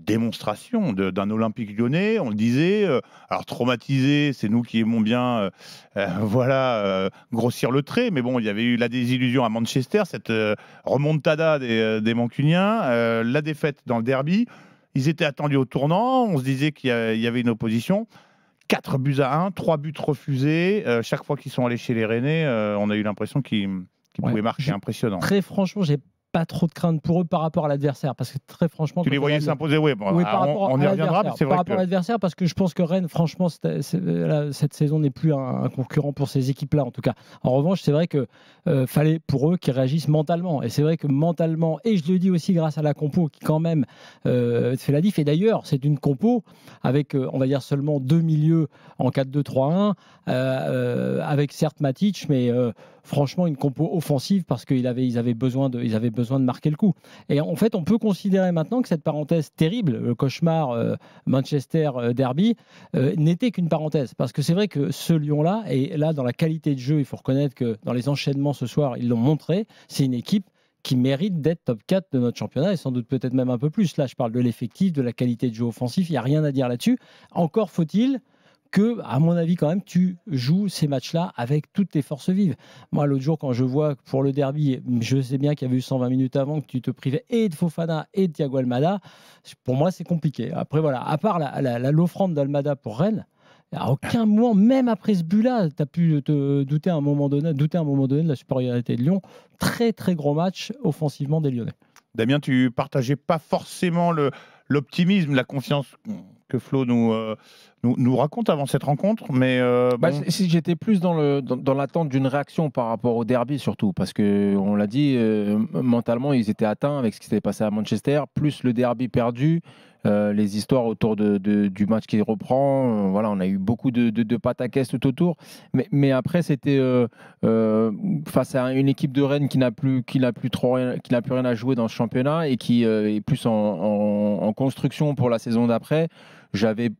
démonstration d'un Olympique Lyonnais. On le disait, alors traumatisé, c'est nous qui aimons bien grossir le trait, mais bon, il y avait eu la désillusion à Manchester, cette remontada des Mancuniens, la défaite dans le derby. Ils étaient attendus au tournant, on se disait qu'il y avait une opposition. 4-1, 3 buts refusés. Chaque fois qu'ils sont allés chez les Rennais, on a eu l'impression qu'ils pouvaient marquer. Impressionnant. Très franchement, j'ai pas trop de crainte pour eux par rapport à l'adversaire, parce que très franchement, tu les voyais s'imposer, oui. Bon, on y reviendra, mais c'est vrai par rapport à l'adversaire, parce que je pense que Rennes, franchement, cette saison n'est plus un concurrent pour ces équipes-là, en tout cas. En revanche, c'est vrai que fallait pour eux qu'ils réagissent mentalement, et c'est vrai que mentalement, et je le dis aussi grâce à la compo qui quand même fait la diff. Et d'ailleurs, c'est une compo avec, on va dire seulement 2 milieux en 4-2-3-1, avec certes Matic, mais franchement une compo offensive parce qu'ils avaient besoin de marquer le coup. Et en fait, on peut considérer maintenant que cette parenthèse terrible, le cauchemar Manchester Derby, n'était qu'une parenthèse. Parce que c'est vrai que ce Lyon-là, et là, dans la qualité de jeu, il faut reconnaître que dans les enchaînements ce soir, ils l'ont montré, c'est une équipe qui mérite d'être top 4 de notre championnat et sans doute peut-être même un peu plus. Là, je parle de l'effectif, de la qualité de jeu offensif, il n'y a rien à dire là-dessus. Encore faut-il que, à mon avis, quand même, tu joues ces matchs-là avec toutes tes forces vives. Moi, l'autre jour, quand je vois pour le derby, je sais bien qu'il y avait eu 120 minutes avant que tu te privais et de Fofana et de Thiago Almada. Pour moi, c'est compliqué. Après, voilà, à part l'offrande d'Almada pour Rennes, à aucun moment, même après ce but-là, tu as pu te douter à un moment donné de la supériorité de Lyon. Très, très gros match offensivement des Lyonnais. Damien, tu partageais pas forcément l'optimisme, la confiance que Flo nous raconte avant cette rencontre, mais si j'étais plus dans l'attente d'une réaction par rapport au derby surtout, parce que on l'a dit, mentalement ils étaient atteints avec ce qui s'était passé à Manchester, plus le derby perdu, les histoires autour du match qui reprend, voilà, on a eu beaucoup de pataquès tout autour, mais après c'était face à une équipe de Rennes qui n'a plus rien à jouer dans ce championnat et qui est plus en construction pour la saison d'après. J'avais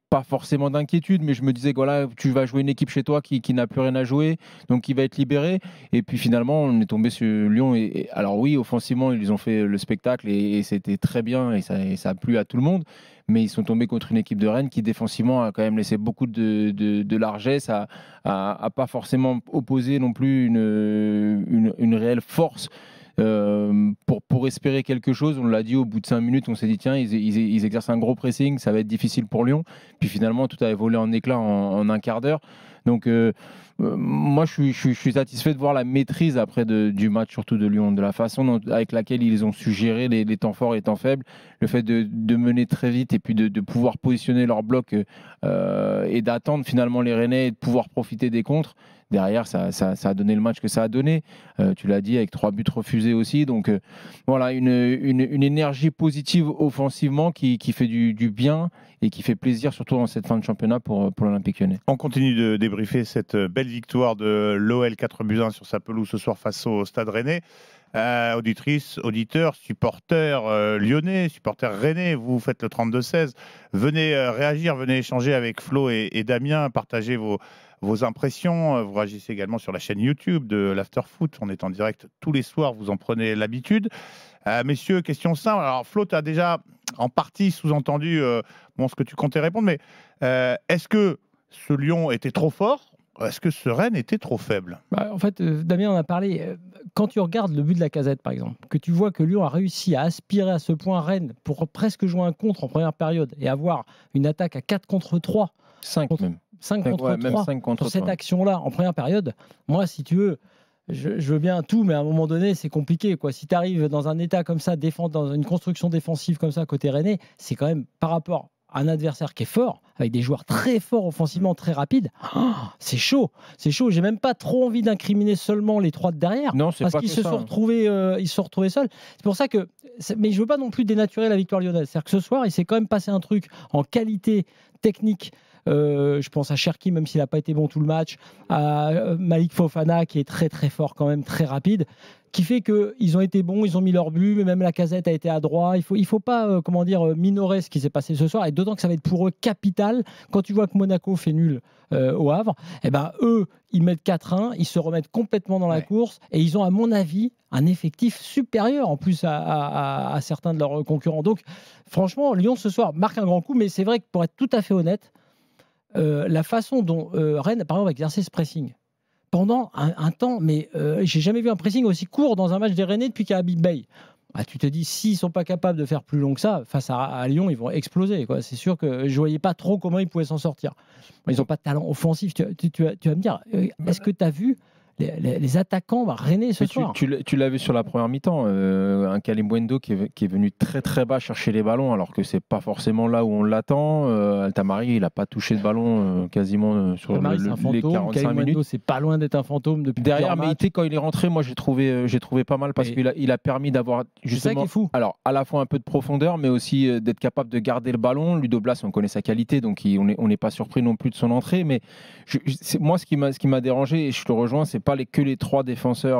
pas forcément d'inquiétude, mais je me disais que voilà, tu vas jouer une équipe chez toi qui n'a plus rien à jouer, donc qui va être libérée. Et puis finalement, on est tombé sur Lyon. Et alors oui, offensivement, ils ont fait le spectacle et c'était très bien et ça a plu à tout le monde. Mais ils sont tombés contre une équipe de Rennes qui défensivement a quand même laissé beaucoup de largesse, a pas forcément opposé non plus une réelle force. Pour espérer quelque chose, on l'a dit au bout de 5 minutes, on s'est dit tiens, ils exercent un gros pressing, ça va être difficile pour Lyon. Puis finalement, tout a volé en éclats en un quart d'heure. Donc moi, je suis satisfait de voir la maîtrise après du match, surtout de Lyon, de la façon avec laquelle ils ont su gérer les temps forts et les temps faibles, le fait de mener très vite et puis de pouvoir positionner leur bloc et d'attendre finalement les Rennais et de pouvoir profiter des contres. Derrière, ça a donné le match que ça a donné. Tu l'as dit, avec 3 buts refusés aussi. Donc voilà, une énergie positive offensivement qui fait du bien et qui fait plaisir, surtout dans cette fin de championnat pour l'Olympique Lyonnais. On continue de débriefer cette belle victoire de l'OL 4-1 sur sa pelouse ce soir face au Stade Rennais. Auditrices, auditeurs, supporters lyonnais, supporters rennais, vous faites le 32-16. Venez réagir, venez échanger avec Flo et Damien, partagez vos impressions. Vous réagissez également sur la chaîne YouTube de l'Afterfoot. On est en direct tous les soirs, vous en prenez l'habitude. Messieurs, question simple. Alors Flo, tu as déjà en partie sous-entendu ce que tu comptais répondre, mais est-ce que ce Lyon était trop fort ? Est-ce que ce Rennes était trop faible ? En fait, Damien en a parlé. Quand tu regardes le but de la Casette, par exemple, que tu vois que Lyon a réussi à aspirer à ce point Rennes pour presque jouer un contre en première période et avoir une attaque à 4 contre 3. 5 même. 5 contre 3 même 5 contre sur cette 3. action-là en première période. Moi, si tu veux, je veux bien tout, mais à un moment donné, c'est compliqué, quoi. Si tu arrives dans un état comme ça, dans une construction défensive comme ça, côté Rennais, c'est quand même par rapport à un adversaire qui est fort, avec des joueurs très forts offensivement, très rapides. Oh, c'est chaud. J'ai même pas trop envie d'incriminer seulement les 3 de derrière. Non, c'est parce pas qu'ils que se ça. sont retrouvés, seuls. C'est pour ça que. Mais je veux pas non plus dénaturer la victoire lyonnaise. C'est-à-dire que ce soir, il s'est quand même passé un truc en qualité technique Je pense à Cherki, même s'il n'a pas été bon tout le match, à Malik Fofana qui est très très fort quand même, très rapide, qui fait qu'ils ont été bons, ils ont mis leur but, mais même Lacazette a été adroit. Il faut pas minorer ce qui s'est passé ce soir, et d'autant que ça va être pour eux capital. Quand tu vois que Monaco fait nul au Havre, eux, ils mettent 4-1, ils se remettent complètement dans la course, et ils ont, à mon avis, un effectif supérieur en plus à certains de leurs concurrents. Donc, franchement, Lyon ce soir marque un grand coup, mais c'est vrai que pour être tout à fait honnête, la façon dont Rennes, par exemple, a exercé ce pressing pendant un temps, mais j'ai jamais vu un pressing aussi court dans un match des Rennais depuis qu'à Habib Bey. Tu te dis, s'ils ne sont pas capables de faire plus long que ça, face à Lyon, ils vont exploser. C'est sûr que je ne voyais pas trop comment ils pouvaient s'en sortir. Ils n'ont pas de talent offensif. Tu vas me dire, est-ce que tu as vu les attaquants rennais ce soir? Tu l'as vu sur la première mi-temps, un Kalimwendo qui est venu très très bas chercher les ballons, alors que c'est pas forcément là où on l'attend. Altamari, il n'a pas touché de ballon quasiment sur les 45 minutes. C'est pas loin d'être un fantôme depuis derrière. Mais quand il est rentré, moi j'ai trouvé pas mal, parce qu'il a permis d'avoir justement, alors à la fois un peu de profondeur, mais aussi d'être capable de garder le ballon. Ludo Blas, on connaît sa qualité, donc on n'est pas surpris non plus de son entrée. Mais moi, ce qui m'a dérangé, et je te rejoins, c'est pas que les 3 défenseurs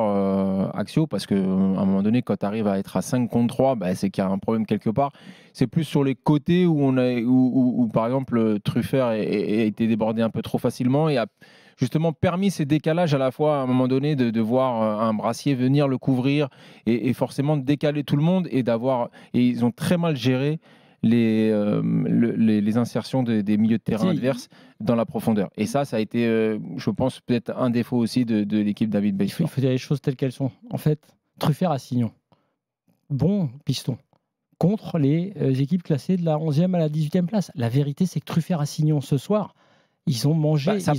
axiaux, parce qu'à un moment donné, quand tu arrives à être à 5 contre 3, c'est qu'il y a un problème quelque part. C'est plus sur les côtés où par exemple Truffert a été débordé un peu trop facilement et a justement permis ces décalages à la fois, à un moment donné, de voir un Brassier venir le couvrir et forcément de décaler tout le monde, et ils ont très mal géré les insertions des milieux de terrain adverses dans la profondeur. Et ça a été, je pense, peut-être un défaut aussi de l'équipe David Bey. Il faut dire les choses telles qu'elles sont. En fait, Truffert à Signon, bon piston, contre les équipes classées de la 11e à la 18e place. La vérité, c'est que Truffert à Signon, ce soir, ils ont mangé. Ça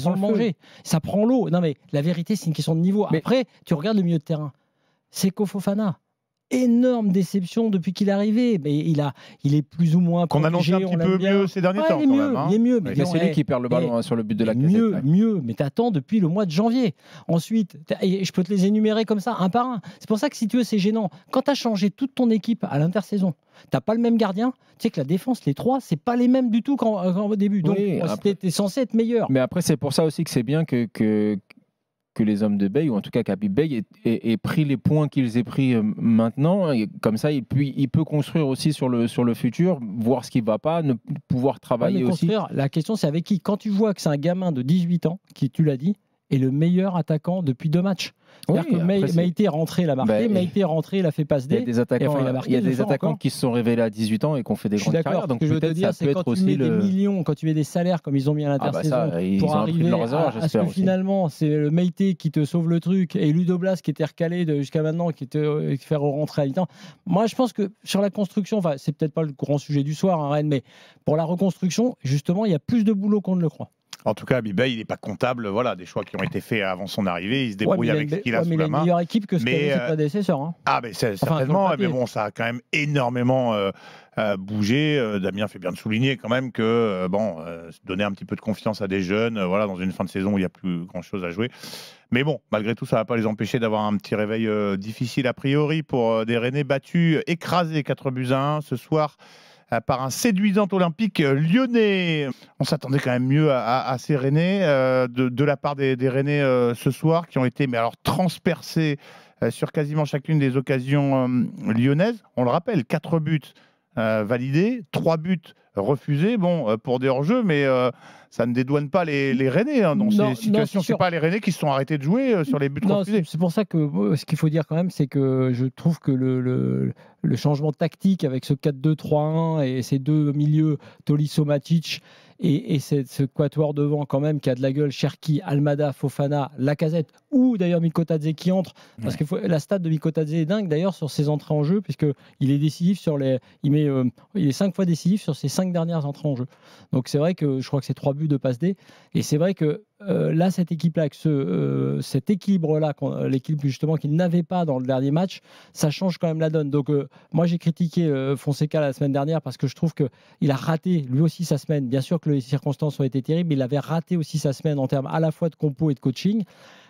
prend l'eau. Non, mais la vérité, c'est une question de niveau. Après, tu regardes le milieu de terrain. Seko Fofana. Énorme déception depuis qu'il est arrivé, mais il est plus ou moins qu'on annonçait un petit peu mieux ces derniers temps. Il est mieux, mais c'est lui qui perd le ballon sur le but de la Lacazette. Mieux, mais t'attends depuis le mois de janvier. Ensuite, et je peux te les énumérer comme ça, un par un. C'est pour ça que, si tu veux, c'est gênant. Quand t'as changé toute ton équipe à l'intersaison, t'as pas le même gardien. Tu sais que la défense, les 3, c'est pas les mêmes du tout qu'au début. Donc, t'es censé être meilleur. Mais après, c'est pour ça aussi que c'est bien que les hommes de Bey, ou en tout cas qu'Habib Bey ait pris les points qu'ils aient pris maintenant, et comme ça il peut construire aussi sur le futur, voir ce qui ne va pas, pouvoir travailler aussi. La question, c'est avec qui? Quand tu vois que c'est un gamin de 18 ans, qui, tu l'as dit, est le meilleur attaquant depuis 2 matchs. C'est-à-dire que Maïté est rentré, il a marqué, Maïté est rentré, il a fait passe D. Il y a des attaquants qui se sont révélés à 18 ans et qui ont fait des grandes carrières. Donc peut-être ça peut être aussi des millions, quand tu mets des salaires comme ils ont mis à l'intersaison, pour arriver à ce que finalement c'est le Maïté qui te sauve le truc, et Ludo Blas qui était recalé jusqu'à maintenant, qui te fait rentrer à mi-temps. Moi, je pense que sur la construction, c'est peut-être pas le grand sujet du soir, Rennes, mais pour la reconstruction, justement, il y a plus de boulot qu'on ne le croit. En tout cas, Habib Bey, il n'est pas comptable. Voilà, des choix qui ont été faits avant son arrivée. Il se débrouille avec ce qu'il a sous la main. Il a une meilleure équipe que ce qu'avait ses prédécesseurs. Certainement. Mais bon, ça a quand même énormément bougé. Damien fait bien de souligner quand même que donner un petit peu de confiance à des jeunes, dans une fin de saison où il n'y a plus grand-chose à jouer. Mais bon, malgré tout, ça ne va pas les empêcher d'avoir un petit réveil difficile a priori pour des Rennais battus, écrasés 4-1 ce soir par un séduisant Olympique lyonnais. On s'attendait quand même mieux à ces Rennais, de la part des Rennais ce soir, qui ont été transpercés sur quasiment chacune des occasions lyonnaises. On le rappelle, 4 buts validés, 3 buts refusés, pour des hors-jeux, mais ça ne dédouane pas les Rennais dans ces situations. Ce n'est pas les Rennais qui se sont arrêtés de jouer sur les buts refusés. C'est pour ça que ce qu'il faut dire quand même, c'est que je trouve que le changement tactique avec ce 4-2-3-1 et ces 2 milieux, Tolisso-Matic, et ce quatuor devant quand même qui a de la gueule, Cherki, Almada, Fofana, Lacazette, ou d'ailleurs Mikotadze qui entre, parce que la stat de Mikotadze est dingue d'ailleurs sur ses entrées en jeu, puisqu'il est décisif il est 5 fois décisif sur ses 5 dernières entrées en jeu. Donc c'est vrai que je crois que c'est 3 buts de passe D, et c'est vrai que là, cette équipe-là, avec cet équilibre-là, l'équipe justement qu'il n'avait pas dans le dernier match, ça change quand même la donne. Donc moi, j'ai critiqué Fonseca la semaine dernière parce que je trouve qu'il a raté lui aussi sa semaine. Bien sûr que les circonstances ont été terribles, mais il avait raté aussi sa semaine en termes à la fois de compo et de coaching.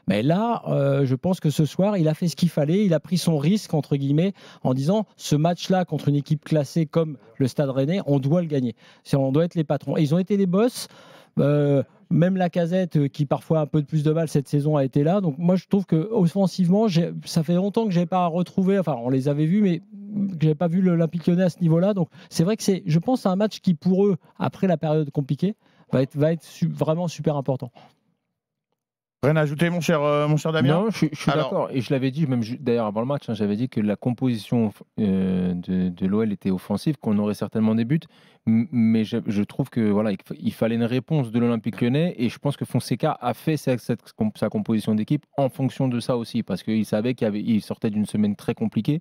Mais là, je pense que ce soir, il a fait ce qu'il fallait. Il a pris son risque, entre guillemets, en disant ce match-là contre une équipe classée comme le Stade Rennais, on doit le gagner. On doit être les patrons. Et ils ont été les boss. Même Lacazette, qui parfois a un peu de plus de mal cette saison, a été là. Donc moi, je trouve que offensivement, ça fait longtemps que je n'avais pas retrouvé. Enfin, on les avait vus, mais que je n'avais pas vu l'Olympique Lyonnais à ce niveau-là. Donc c'est vrai que je pense, que c'est un match qui pour eux, après la période compliquée, va être vraiment super important. Rien à ajouter, mon cher Damien? Non, je suis d'accord. Et je l'avais dit, même d'ailleurs avant le match, j'avais dit que la composition de l'OL était offensive, qu'on aurait certainement des buts. Mais je trouve que voilà, il fallait une réponse de l'Olympique Lyonnais. Et je pense que Fonseca a fait sa composition d'équipe en fonction de ça aussi. Parce qu'il savait qu'il sortait d'une semaine très compliquée.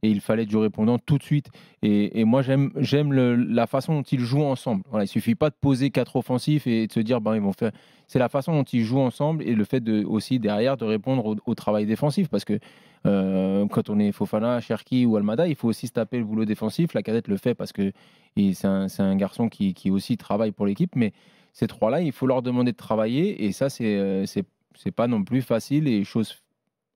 Et il fallait du répondant tout de suite. Et moi, j'aime la façon dont ils jouent ensemble. Voilà, il ne suffit pas de poser 4 offensifs et de se dire, ils vont faire. C'est la façon dont ils jouent ensemble et le fait aussi derrière de répondre au travail défensif. Parce que quand on est Fofana, Cherki ou Almada, il faut aussi se taper le boulot défensif. Lacazette le fait parce que c'est un garçon qui aussi travaille pour l'équipe. Mais ces 3-là, il faut leur demander de travailler. Et ça, c'est pas non plus facile et chose,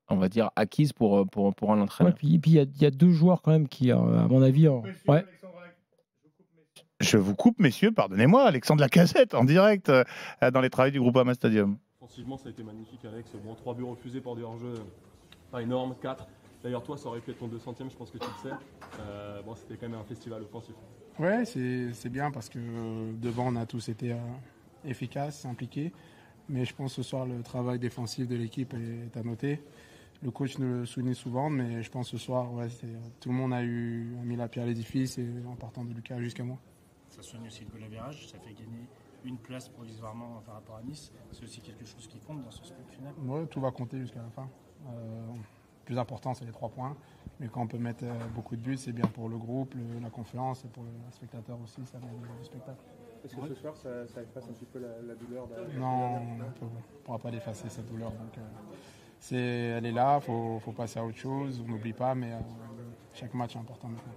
on va dire, acquise pour un entraîneur. Ouais, puis il y a 2 joueurs quand même qui, à mon avis... Ouais. Je vous coupe, messieurs, pardonnez-moi, Alexandre Lacazette en direct dans les travaux du Groupama Stadium. Offensivement, ça a été magnifique, Alex. Bon, 3 buts refusés pour des hors-jeux pas énormes, 4. D'ailleurs, toi, ça aurait pu être ton 200e, je pense que tu le sais. Bon, c'était quand même un festival offensif. Ouais, c'est bien parce que devant, on a tous été efficaces, impliqués. Mais je pense que ce soir, le travail défensif de l'équipe est à noter. Le coach nous le souligne souvent, mais je pense que ce soir, tout le monde a mis la pierre à l'édifice et en partant de Lucas jusqu'à moi. Ça soigne aussi le goal average, ça fait gagner une place provisoirement par rapport à Nice. C'est aussi quelque chose qui compte dans ce sprint final. Ouais, tout va compter jusqu'à la fin. Le plus important, c'est les 3 points. Mais quand on peut mettre beaucoup de buts, c'est bien pour le groupe, la confiance et pour le spectateur aussi, ça met du spectacle. Est-ce que ce soir, ça efface un petit peu la douleur Non, on ne pourra pas l'effacer, cette douleur. Donc, elle est là, il faut passer à autre chose. On n'oublie pas, mais chaque match est important maintenant.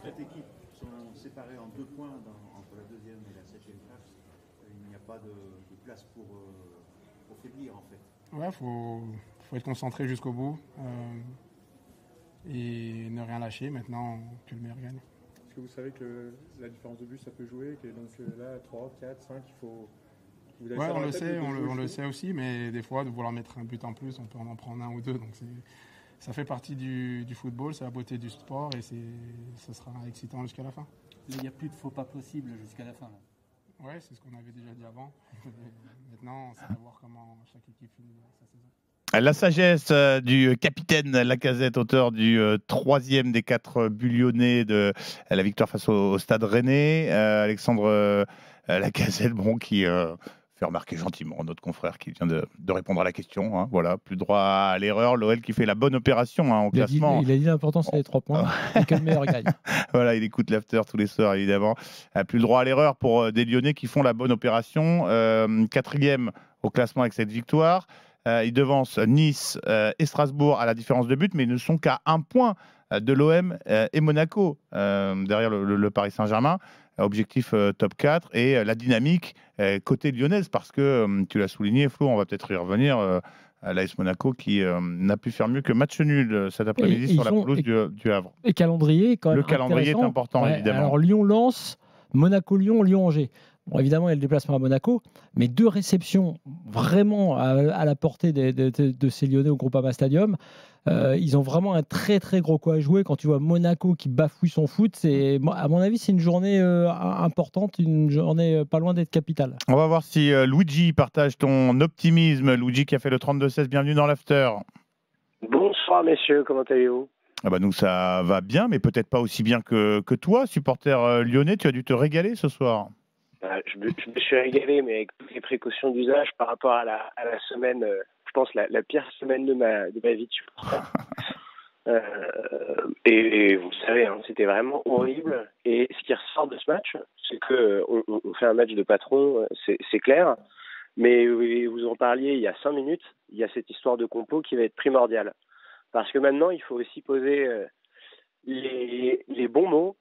Cette équipe sont séparées en 2 points entre la 2e et la 7e place. Il n'y a pas de place pour faiblir, en fait. Ouais, faut être concentré jusqu'au bout et ne rien lâcher maintenant que le meilleur gagne. Est-ce que vous savez que la différence de but, ça peut jouer, que donc là, 3, 4, 5, il faut... Ouais, on le sait, on le sait aussi, mais des fois, de vouloir mettre un but en plus, on peut en prendre 1 ou 2. Donc ça fait partie du football, c'est la beauté du sport et ça sera excitant jusqu'à la fin. Il n'y a plus de faux pas possible jusqu'à la fin. Là. Ouais, c'est ce qu'on avait déjà dit avant. Maintenant, c'est à voir comment chaque équipe finit sa saison. La sagesse du capitaine Lacazette, auteur du 3e des 4 buts lyonnais de la victoire face au Stade Rennais. Alexandre Lacazette, qui fait remarquer gentiment notre confrère qui vient de répondre à la question. Hein, voilà, plus droit à l'erreur. L'OL qui fait la bonne opération au classement. Il a dit l'important, c'est les 3 points et que le meilleur gagne. Voilà, il écoute l'after tous les soirs, évidemment. Plus le droit à l'erreur pour des Lyonnais qui font la bonne opération. 4e au classement avec cette victoire. Ils devancent Nice et Strasbourg à la différence de but, mais ils ne sont qu'à 1 point de l'OM et Monaco derrière le Paris Saint-Germain. Objectif top 4 et la dynamique côté lyonnaise, parce que tu l'as souligné, Flo, on va peut-être y revenir. L'AS Monaco qui n'a pu faire mieux que match nul cet après-midi sur la pelouse du Havre. Et calendrier, quand même. Le calendrier est important, évidemment. Alors Lyon-Lens, Monaco-Lyon, Lyon-Angers. Bon, évidemment, il y a le déplacement à Monaco, mais 2 réceptions vraiment à la portée de ces Lyonnais au Groupama Stadium. Ils ont vraiment un très très gros coup à jouer. Quand tu vois Monaco qui bafouille son foot, à mon avis, c'est une journée importante, une journée pas loin d'être capitale. On va voir si Luigi partage ton optimisme. Luigi qui a fait le 32-16, bienvenue dans l'after. Bonsoir messieurs, comment allez-vous? Nous, ça va bien, mais peut-être pas aussi bien que toi, supporter lyonnais. Tu as dû te régaler ce soir. Je me suis régalé, mais avec toutes les précautions d'usage par rapport à la semaine, je pense la pire semaine de ma vie de supporter. Et vous savez, c'était vraiment horrible. Et ce qui ressort de ce match, c'est qu'on fait un match de patron, c'est clair. Mais vous en parliez il y a 5 minutes, il y a cette histoire de compo qui va être primordiale. Parce que maintenant, il faut aussi poser les bons mots.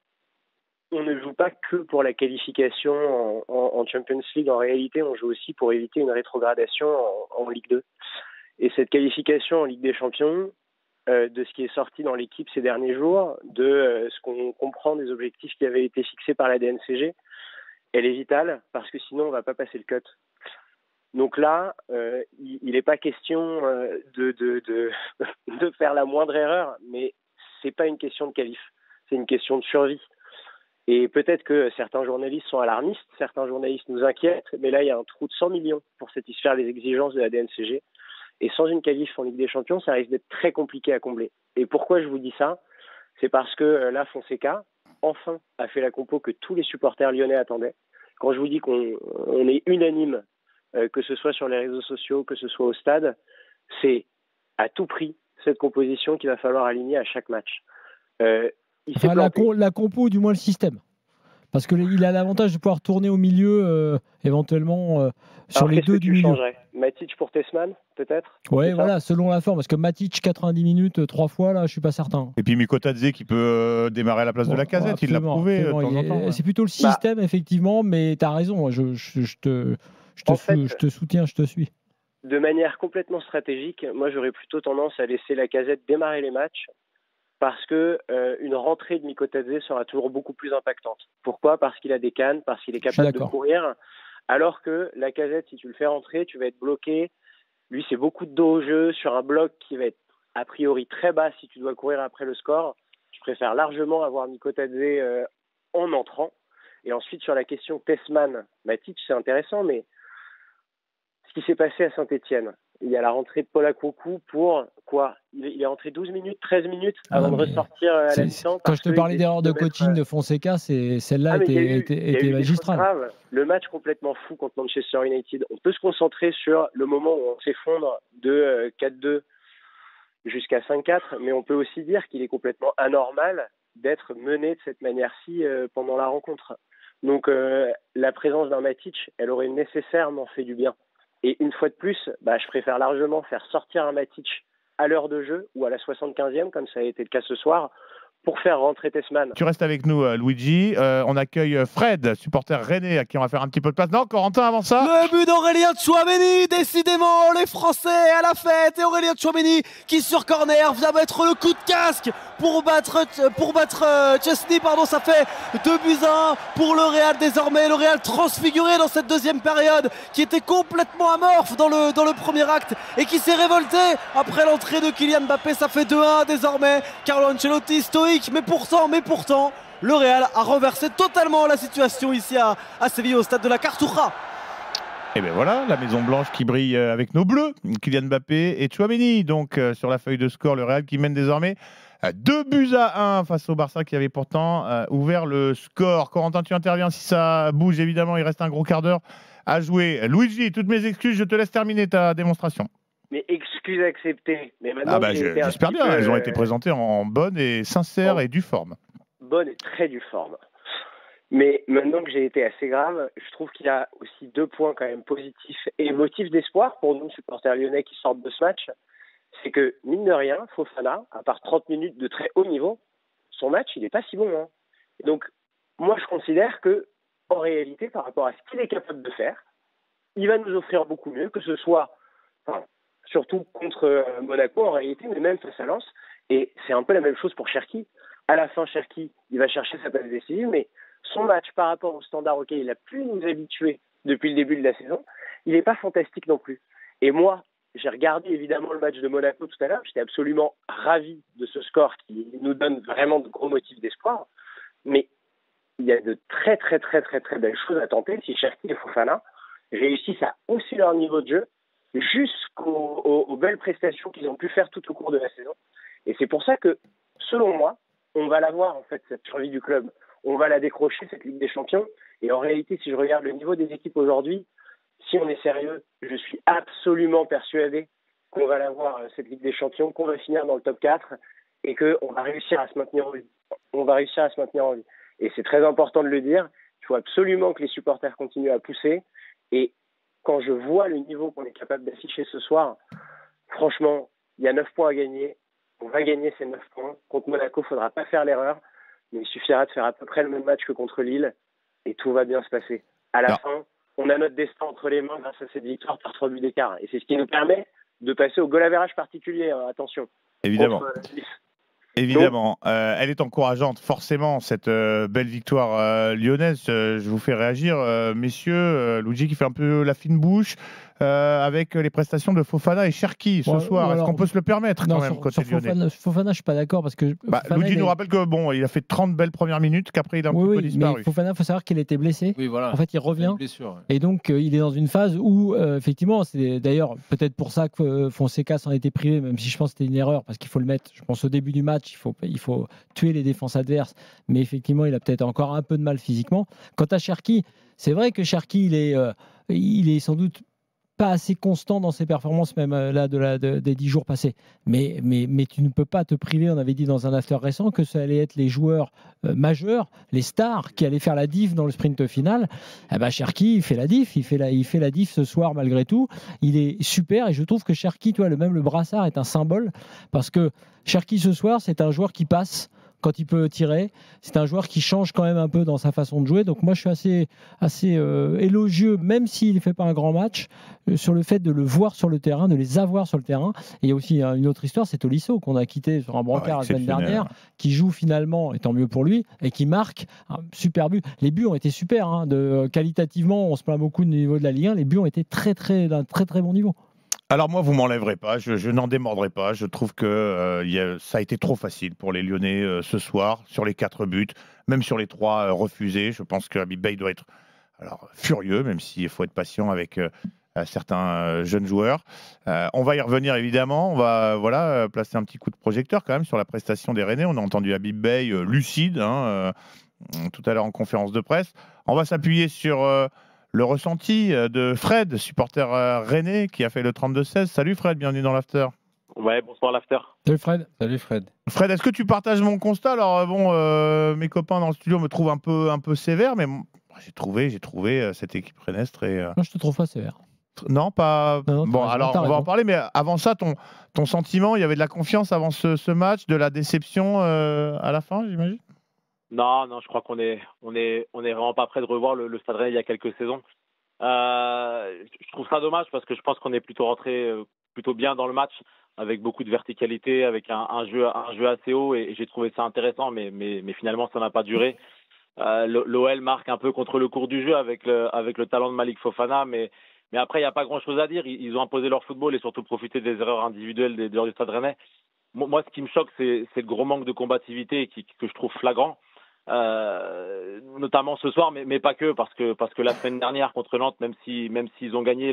On ne joue pas que pour la qualification en Champions League. En réalité, on joue aussi pour éviter une rétrogradation en Ligue 2. Et cette qualification en Ligue des Champions, de ce qui est sorti dans l'équipe ces derniers jours, de ce qu'on comprend des objectifs qui avaient été fixés par la DNCG, elle est vitale parce que sinon on ne va pas passer le cut. Donc là, il n'est pas question de faire la moindre erreur, mais c'est pas une question de qualif, c'est une question de survie. Et peut-être que certains journalistes sont alarmistes, certains journalistes nous inquiètent, mais là il y a un trou de 100 millions pour satisfaire les exigences de la DNCG. Et sans une qualif en Ligue des Champions, ça risque d'être très compliqué à combler. Et pourquoi je vous dis ça ? C'est parce que là, Fonseca, enfin, a fait la compo que tous les supporters lyonnais attendaient. Quand je vous dis qu'on est unanime, que ce soit sur les réseaux sociaux, que ce soit au stade, c'est à tout prix cette composition qu'il va falloir aligner à chaque match. La compo, du moins le système. Parce qu'il a l'avantage de pouvoir tourner au milieu, éventuellement, sur les deux du milieu. Matic pour Tessman, peut-être ? Oui, voilà, selon la forme. Parce que Matic, 90 minutes, 3 fois, là, je ne suis pas certain. Et puis Mikotadze qui peut démarrer à la place de Lacazette, il l'a prouvé de temps en temps. C'est plutôt le système, effectivement, mais tu as raison. Je te soutiens, je te suis. De manière complètement stratégique, moi, j'aurais plutôt tendance à laisser Lacazette démarrer les matchs parce que une rentrée de Mikotadze sera toujours beaucoup plus impactante. Pourquoi ? Parce qu'il a des cannes, parce qu'il est capable de courir. Alors que Lacazette, si tu le fais rentrer, tu vas être bloqué. Lui, c'est beaucoup de dos au jeu sur un bloc qui va être a priori très bas si tu dois courir après le score. Je préfère largement avoir Mikotadze en entrant. Et ensuite, sur la question Tessman-Matic, c'est intéressant, mais ce qui s'est passé à Saint-Etienne, il y a la rentrée de Paul Akwoku pour quoi ? Il est rentré 12 minutes, 13 minutes avant de ressortir à la mi-temps. Quand je te parlais d'erreur de coaching de Fonseca, celle-là était magistrale. Grave. Le match complètement fou contre Manchester United. On peut se concentrer sur le moment où on s'effondre de 4-2 jusqu'à 5-4, mais on peut aussi dire qu'il est complètement anormal d'être mené de cette manière-ci pendant la rencontre. Donc la présence d'un Matic, elle aurait nécessairement fait du bien. Et une fois de plus, je préfère largement faire sortir un Matic à l'heure de jeu ou à la 75e, comme ça a été le cas ce soir, pour faire rentrer Tessman. Tu restes avec nous, Luigi. On accueille Fred, supporter rennais, à qui on va faire un petit peu de place. Non, Corentin, avant ça. Le but d'Aurélien Tchouaméni, décidément, les Français à la fête. Et Aurélien Tchouaméni qui, sur corner, vient mettre le coup de casque pour battre Chesney. Ça fait 2-1 pour le Real désormais. Le Real transfiguré dans cette deuxième période, qui était complètement amorphe dans le premier acte et qui s'est révolté après l'entrée de Kylian Mbappé. Ça fait 2-1 désormais. Carlo Ancelotti stoïque. Mais pourtant, le Real a renversé totalement la situation ici à Séville, au stade de la Cartuja. Et bien voilà, la Maison Blanche qui brille avec nos bleus, Kylian Mbappé et Tchouaméni. Donc sur la feuille de score, le Real qui mène désormais 2-1 face au Barça qui avait pourtant ouvert le score. Corentin, tu interviens si ça bouge, évidemment, il reste un gros quart d'heure à jouer. Luigi, toutes mes excuses, je te laisse terminer ta démonstration. Mais excuses acceptées. Mais maintenant, j'espère bien, elles ont été présentées en bonne et sincère et due forme. Bonne et très due forme. Mais maintenant que j'ai été assez grave, je trouve qu'il y a aussi 2 points quand même positifs et motifs d'espoir pour nous, supporters lyonnais qui sortent de ce match. C'est que, mine de rien, Fofana, à part 30 minutes de très haut niveau, son match, il n'est pas si bon. Hein. Et donc, moi, je considère que, en réalité, par rapport à ce qu'il est capable de faire, il va nous offrir beaucoup mieux, que ce soit... surtout contre Monaco en réalité, mais même face à Lens. Et c'est un peu la même chose pour Cherki. À la fin, Cherki, il va chercher sa passe décisive, mais son match par rapport au standard auquel il a pu nous habituer depuis le début de la saison, il n'est pas fantastique non plus. Et moi, j'ai regardé évidemment le match de Monaco tout à l'heure, j'étais absolument ravi de ce score qui nous donne vraiment de gros motifs d'espoir, mais il y a de très très très très très belles choses à tenter si Cherki et Fofana réussissent à hausser leur niveau de jeu jusqu'aux belles prestations qu'ils ont pu faire tout au cours de la saison. Et c'est pour ça que, selon moi, on va l'avoir, en fait, cette survie du club. On va la décrocher, cette Ligue des Champions. Et en réalité, si je regarde le niveau des équipes aujourd'hui, si on est sérieux, je suis absolument persuadé qu'on va l'avoir, cette Ligue des Champions, qu'on va finir dans le top 4 et qu'on va réussir à se maintenir en vie. On va réussir à se maintenir en vie. Et c'est très important de le dire. Il faut absolument que les supporters continuent à pousser. Et quand je vois le niveau qu'on est capable d'afficher ce soir, franchement, il y a 9 points à gagner. On va gagner ces 9 points. Contre Monaco, il ne faudra pas faire l'erreur. Mais il suffira de faire à peu près le même match que contre Lille. Et tout va bien se passer. À la fin, on a notre destin entre les mains grâce à cette victoire par 3 buts d'écart. Et c'est ce qui nous permet de passer au goal average particulier. Attention. Évidemment. Évidemment, elle est encourageante, forcément, cette belle victoire lyonnaise. Je vous fais réagir, messieurs. Luigi qui fait un peu la fine bouche avec les prestations de Fofana et Cherki ce soir. Est-ce qu'on peut se le permettre quand même côté lyonnais? Fofana, je ne suis pas d'accord parce que Luigi nous rappelle que il a fait 30 belles premières minutes, qu'après il a un petit peu disparu. Mais Fofana, il faut savoir qu'il était blessé. Oui, voilà. En fait, il revient. Et donc, il est dans une phase où, effectivement, c'est d'ailleurs peut-être pour ça que Fonseca s'en était privé, même si je pense que c'était une erreur, parce qu'il faut le mettre. Je pense au début du match, il faut tuer les défenses adverses. Mais effectivement, il a peut-être encore un peu de mal physiquement. Quant à Cherki, c'est vrai que Cherki, il est sans doute pas assez constant dans ses performances, même là des 10 jours passés. Mais tu ne peux pas te priver, on avait dit dans un after récent, que ça allait être les joueurs majeurs, les stars, qui allaient faire la diff dans le sprint final. Cherki, il fait la diff, il fait la diff ce soir malgré tout. Il est super et je trouve que Cherki, le brassard est un symbole parce que Cherki ce soir, c'est un joueur qui passe quand il peut tirer. C'est un joueur qui change quand même un peu dans sa façon de jouer. Donc moi, je suis assez élogieux, même s'il ne fait pas un grand match, sur le fait de le voir sur le terrain, de les avoir sur le terrain. Et il y a aussi une autre histoire, c'est Tolisso, qu'on a quitté sur un brancard la semaine dernière, qui joue finalement, et tant mieux pour lui, et qui marque un super but. Les buts ont été super. Qualitativement, on se plaint beaucoup du niveau de la Ligue 1. Les buts ont été d'un très très bon niveau. Alors moi, vous m'enlèverez pas, je n'en démordrai pas. Je trouve que ça a été trop facile pour les Lyonnais ce soir, sur les 4 buts, même sur les 3 refusés. Je pense que Habib Beye doit être furieux, même s'il faut être patient avec certains jeunes joueurs. On va y revenir évidemment. On va placer un petit coup de projecteur quand même sur la prestation des Rennais. On a entendu Habib Beye lucide tout à l'heure en conférence de presse. On va s'appuyer sur le ressenti de Fred, supporter rennais, qui a fait le 32-16. Salut Fred, bienvenue dans l'After. Ouais, bonsoir l'After. Salut Fred. Salut Fred. Fred, est-ce que tu partages mon constat? Alors mes copains dans le studio me trouvent un peu sévère, mais j'ai trouvé cette équipe rennaise très... Moi, je te trouve pas sévère. Non, pas... Non, bon, alors on va en parler, mais avant ça, ton sentiment, il y avait de la confiance avant ce match, de la déception à la fin, j'imagine? Non, je crois qu'on est vraiment pas prêt de revoir le Stade Rennais il y a quelques saisons. Je trouve ça dommage parce que je pense qu'on est plutôt rentré plutôt bien dans le match avec beaucoup de verticalité, avec un jeu assez haut et j'ai trouvé ça intéressant, mais finalement ça n'a pas duré. L'OL marque un peu contre le cours du jeu avec le talent de Malik Fofana, mais après il n'y a pas grand-chose à dire. Ils ont imposé leur football et surtout profité des erreurs individuelles des joueurs du Stade Rennais. Moi, ce qui me choque, c'est le gros manque de combativité que je trouve flagrant. Notamment ce soir, mais pas que, parce que la semaine dernière contre Nantes, même s'ils ont gagné,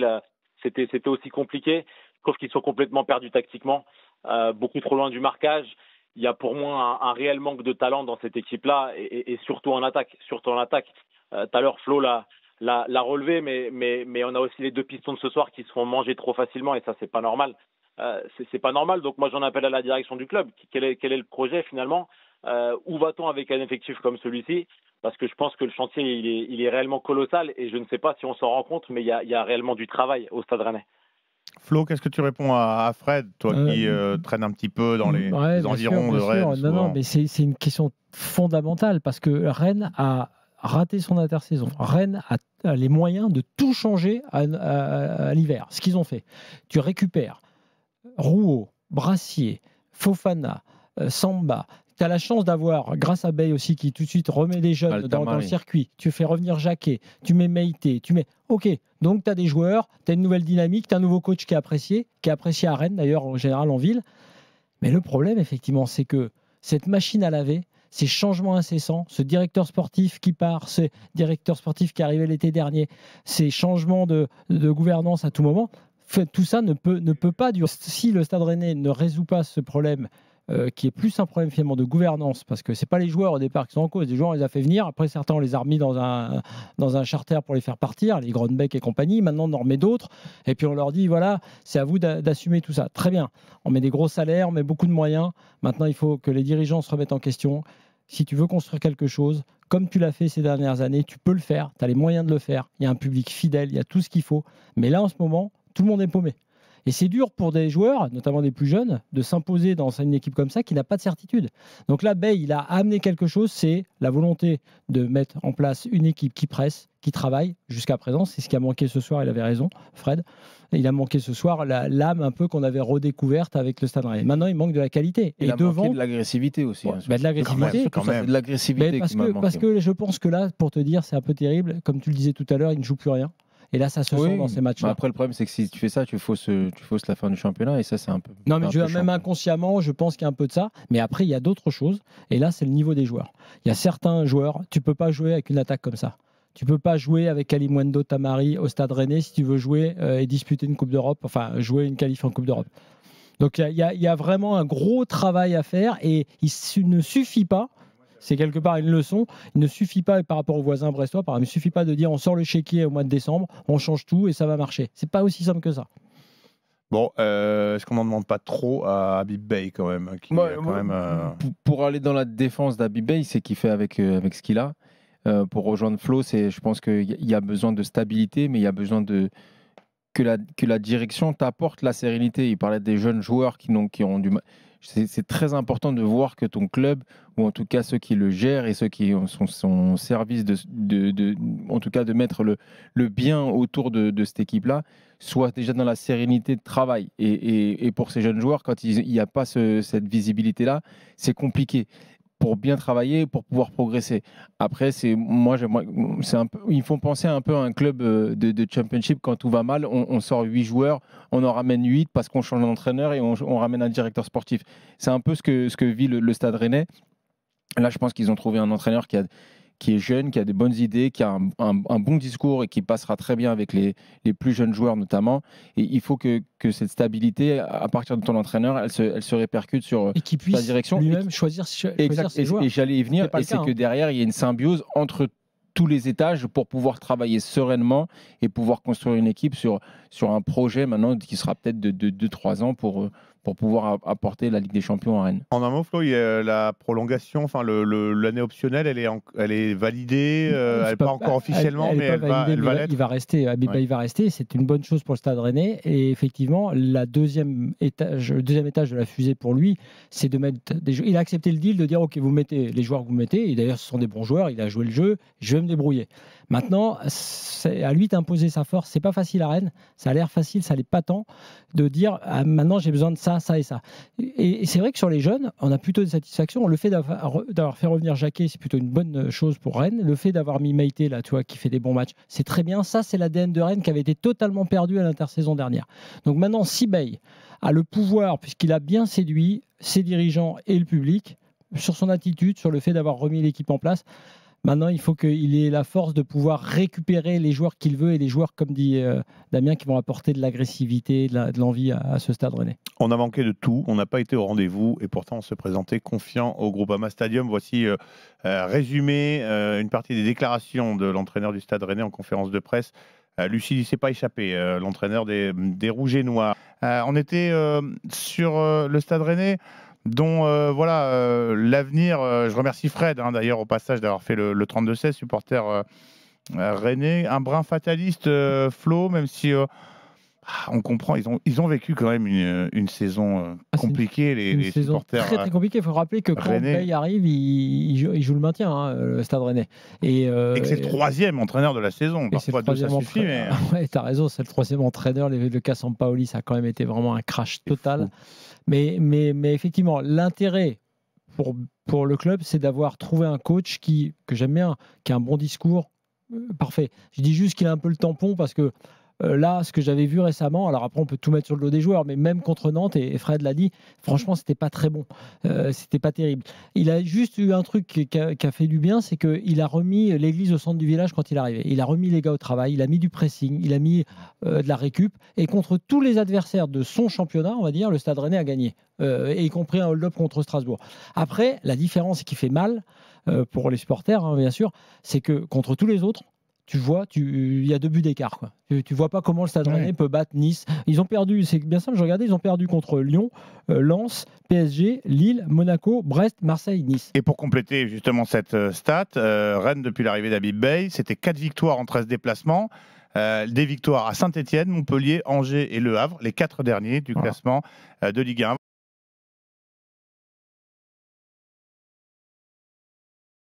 c'était aussi compliqué. Je trouve qu'ils sont complètement perdus tactiquement, beaucoup trop loin du marquage. Il y a pour moi un réel manque de talent dans cette équipe-là, et surtout en attaque. Tout à l'heure, Flo l'a relevé, mais on a aussi les 2 pistons de ce soir qui se font manger trop facilement, et ça, c'est pas normal. C'est pas normal. Donc moi, j'en appelle à la direction du club. Quel est le projet finalement? Où va-t-on avec un effectif comme celui-ci? Parce que je pense que le chantier il est réellement colossal et je ne sais pas si on s'en rend compte, mais il y a réellement du travail au Stade Rennais. Flo, qu'est-ce que tu réponds à Fred, toi qui traîne un petit peu dans les environs de Rennes? Non, mais c'est une question fondamentale parce que Rennes a raté son intersaison. Rennes a les moyens de tout changer à l'hiver. Ce qu'ils ont fait, tu récupères Rouault, Brassier, Fofana, Samba. Tu as la chance d'avoir, grâce à Beye aussi, qui tout de suite remet des jeunes dans le circuit. Tu fais revenir Jacquet, tu mets Meïté, OK, donc tu as des joueurs, tu as une nouvelle dynamique, tu as un nouveau coach qui est apprécié à Rennes, d'ailleurs, en général en ville. Mais le problème, effectivement, c'est que cette machine à laver, ces changements incessants, ce directeur sportif qui part, ce directeur sportif qui est arrivé l'été dernier, ces changements de gouvernance à tout moment, tout ça ne peut pas durer. Si le Stade Rennais ne résout pas ce problème, qui est plus un problème finalement de gouvernance, parce que c'est pas les joueurs au départ qui sont en cause. Les joueurs, on les a fait venir. Après, certains, on les a remis dans un charter pour les faire partir, les Grönbeck et compagnie. Maintenant, on en remet d'autres. Et puis, on leur dit, voilà, c'est à vous d'assumer tout ça. Très bien. On met des gros salaires, on met beaucoup de moyens. Maintenant, il faut que les dirigeants se remettent en question. Si tu veux construire quelque chose, comme tu l'as fait ces dernières années, tu peux le faire. Tu as les moyens de le faire. Il y a un public fidèle, il y a tout ce qu'il faut. Mais là, en ce moment, tout le monde est paumé. Et c'est dur pour des joueurs, notamment des plus jeunes, de s'imposer dans une équipe comme ça qui n'a pas de certitude. Donc là, Bay, il a amené quelque chose, c'est la volonté de mettre en place une équipe qui presse, qui travaille jusqu'à présent. C'est ce qui a manqué ce soir, il avait raison, Fred. Il a manqué ce soir l'âme un peu qu'on avait redécouverte avec le Stade Rennais. Maintenant, il manque de la qualité. Il a manqué de l'agressivité aussi. De l'agressivité. De l'agressivité parce que je pense que là, pour te dire, c'est un peu terrible. Comme tu le disais tout à l'heure, il ne joue plus rien. Et là, ça se sent dans ces matchs-là. Après, le problème, c'est que si tu fais ça, tu fausses la fin du championnat. Et ça, c'est un peu. Non, mais même inconsciemment, je pense qu'il y a un peu de ça. Mais après, il y a d'autres choses. Et là, c'est le niveau des joueurs. Il y a certains joueurs, tu ne peux pas jouer avec une attaque comme ça. Tu ne peux pas jouer avec Kalimundo Tamari au Stade Rennais si tu veux jouer et disputer une Coupe d'Europe, enfin, jouer une qualif en Coupe d'Europe. Donc, il y a vraiment un gros travail à faire. Et il ne suffit pas. C'est quelque part une leçon. Il ne suffit pas, par rapport aux voisins brestois, il ne suffit pas de dire on sort le chéquier au mois de décembre, on change tout et ça va marcher. C'est pas aussi simple que ça. Bon, est-ce qu'on n'en demande pas trop à Habib Beye quand même, Pour aller dans la défense d'Habib Beye, c'est qu'il fait avec ce qu'il a. Pour rejoindre Flo, je pense qu'il y a besoin de stabilité, mais il y a besoin que la direction t'apporte la sérénité. Il parlait des jeunes joueurs qui ont du mal. C'est très important de voir que ton club, ou en tout cas ceux qui le gèrent et ceux qui sont au service en tout cas de mettre le bien autour de cette équipe-là, soient déjà dans la sérénité de travail. Et pour ces jeunes joueurs, quand il n'y a pas cette visibilité-là, c'est compliqué pour bien travailler, pour pouvoir progresser. Après, ils font penser un peu à un club de championship. Quand tout va mal, on sort 8 joueurs, on en ramène 8 parce qu'on change d'entraîneur et on ramène un directeur sportif. C'est un peu ce que vit le Stade Rennais. Là, je pense qu'ils ont trouvé un entraîneur qui est jeune, qui a des bonnes idées, qui a un bon discours et qui passera très bien avec les plus jeunes joueurs notamment. Et il faut que cette stabilité, à partir de ton entraîneur, elle se répercute sur ta direction. Lui-même choisir ses joueurs. Et j'allais y venir, et c'est que derrière, il y a une symbiose entre tous les étages pour pouvoir travailler sereinement et pouvoir construire une équipe sur un projet maintenant qui sera peut-être de 2-3 ans pour pouvoir apporter la Ligue des Champions à Rennes. En un mot, Flo, il y a la prolongation, enfin l'année optionnelle, elle est validée, elle n'est pas encore officiellement, mais elle va l'être. Il va rester, il va rester, c'est une bonne chose pour le Stade Rennais. Et effectivement, le deuxième étage de la fusée pour lui, c'est de mettre des joueurs. Il a accepté le deal de dire ok, vous mettez les joueurs que vous mettez, et d'ailleurs ce sont des bons joueurs, il a joué le jeu, je vais me débrouiller. Maintenant, c'est à lui d'imposer sa force. C'est pas facile à Rennes, ça a l'air facile, ça l'est pas tant, de dire maintenant j'ai besoin de ça, ça et ça. Et c'est vrai que sur les jeunes, on a plutôt de satisfaction. Le fait d'avoir fait revenir Jacquet, c'est plutôt une bonne chose pour Rennes. Le fait d'avoir mis Meïté, là, tu vois, qui fait des bons matchs, c'est très bien. Ça, c'est l'ADN de Rennes qui avait été totalement perdu à l'intersaison dernière. Donc maintenant, si Beye a le pouvoir, puisqu'il a bien séduit ses dirigeants et le public, sur son attitude, sur le fait d'avoir remis l'équipe en place, maintenant, il faut qu'il ait la force de pouvoir récupérer les joueurs qu'il veut et les joueurs, comme dit Damien, qui vont apporter de l'agressivité, de l'envie à ce Stade Rennais. On a manqué de tout, on n'a pas été au rendez-vous et pourtant on se présentait confiant au Groupama Stadium. Voici résumé une partie des déclarations de l'entraîneur du Stade Rennais en conférence de presse. Lucide, il ne s'est pas échappé, l'entraîneur des Rouges et Noirs. On était sur le Stade Rennais, dont l'avenir, je remercie Fred d'ailleurs au passage d'avoir fait le 32-16, supporter rennais, un brin fataliste, Flo, même si on comprend, ils ont vécu quand même une saison compliquée, les supporters. Très très compliquée. Il faut rappeler que quand Beye arrive, il joue le maintien, le Stade Rennais. Et que c'est le troisième entraîneur de la saison. Parfois deux, ça suffit. Mais... Ouais, t'as raison, c'est le troisième entraîneur. Le cas Sampaoli, ça a quand même été vraiment un crash total. Mais effectivement, l'intérêt pour le club, c'est d'avoir trouvé un coach que j'aime bien, qui a un bon discours. Parfait. Je dis juste qu'il a un peu le tampon parce que là, ce que j'avais vu récemment, alors après on peut tout mettre sur le dos des joueurs, mais même contre Nantes, et Fred l'a dit, franchement c'était pas très bon, c'était pas terrible. Il a juste eu un truc qui a fait du bien, c'est qu'il a remis l'église au centre du village quand il est arrivé. Il a remis les gars au travail, il a mis du pressing, il a mis de la récup, et contre tous les adversaires de son championnat, on va dire, le Stade Rennais a gagné, et y compris un hold-up contre Strasbourg. Après, la différence qui fait mal pour les supporters, hein, bien sûr, c'est que contre tous les autres, tu vois, il y a 2 buts d'écart. Tu vois pas comment le Stade Rennais peut battre Nice. Ils ont perdu, c'est bien simple, je regardais, ils ont perdu contre Lyon, Lens, PSG, Lille, Monaco, Brest, Marseille, Nice. Et pour compléter justement cette stat, Rennes, depuis l'arrivée d'Habib Beye, c'était 4 victoires en 13 déplacements. des victoires à Saint-Etienne, Montpellier, Angers et Le Havre, les 4 derniers du classement de Ligue 1.